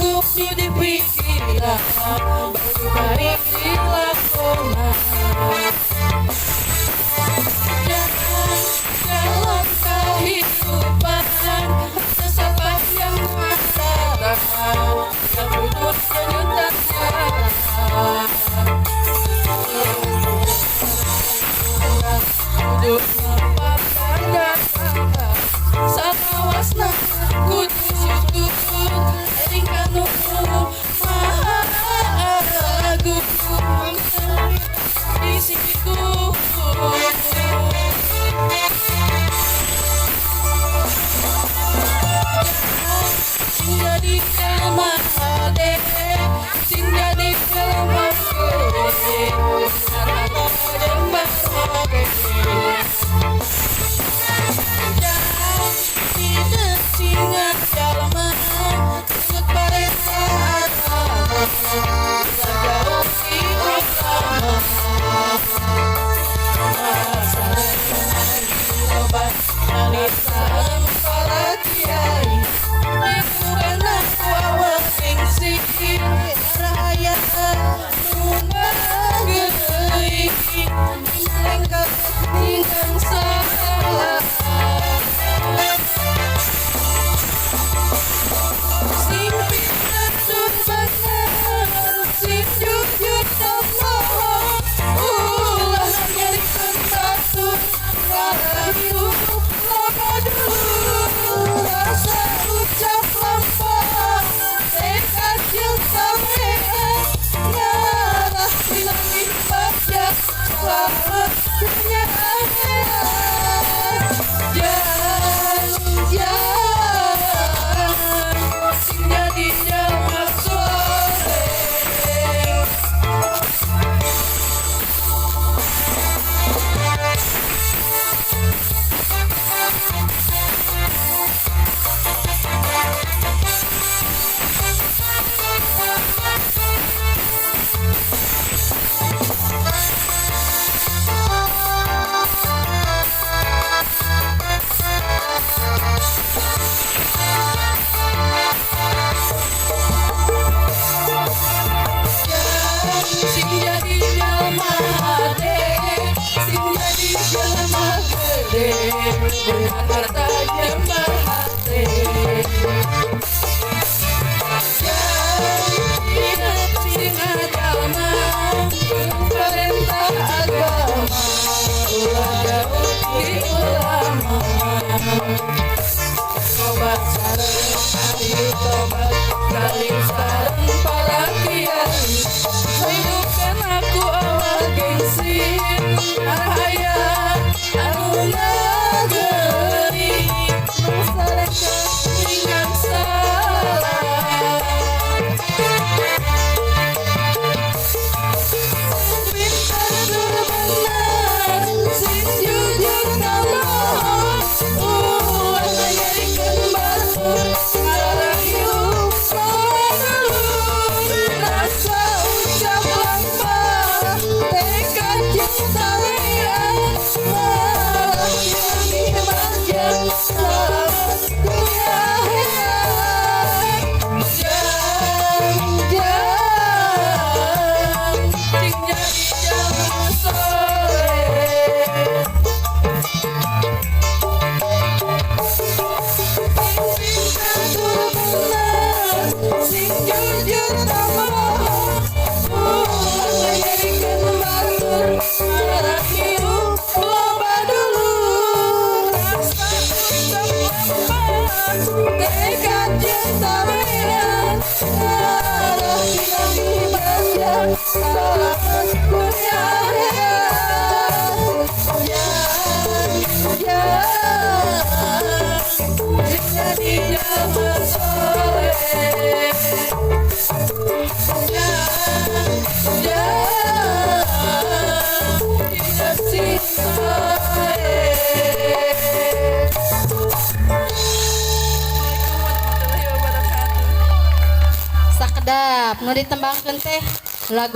cukup di pikiran, baru mari dilakukan. Jangan dalam kehidupan sesaat yang matang, yang butuh kejutannya. Hidup merupakan datang, saat na kudu syukur, eringkan maha agung di sisiku. Sing jadi jelema hade, sing jadi jelema gede, karena jembar hade. Jangan tidak singa jelema, ikut perintah agama, jauh di ulama. Obat alit salam para kiai, bukan aku awal tingsi raya nunggu geuing lengkap tinggal salah. Sing pintar sun bener, sing jujur dan mohon, ulah nyari batur ngarayu loba dulu. Rasa ucap lampah tekad jeung sampean, nyarah bilang dibaca selamat dunia akhirat. Jangan sing jadi jelema soleh. Sing jadi jelema hade, sing jadi jelema gede, berharta jembar hati. Jangan singa jelema, perintah agama, ulah jauh di ulama. Obat sareng kali tobat, kali sareng para kiai. Hidupkan aku awal gengsi, arahaya anu nageri, masyarakat ringan salah. Pintar benar, sing jujur namun, ulah nyarikeun batur ngarayu loba dulu. Rasa ucap lampah tekad jeung sampean, malah yang dibaca selamat dunia akhirat. Jangan sing jadi jelema soleh. Sing jujur namun, ulah nyarikeun batur ngarayu loba dulu. Rasa ucap lampah tekad jeung sampean, arah bilang dibaca selamat dunia akhirat. Jangan sing jadi jelema soleh. Jangan tidak singa. Sakedap nu ditembangkeun teh lagu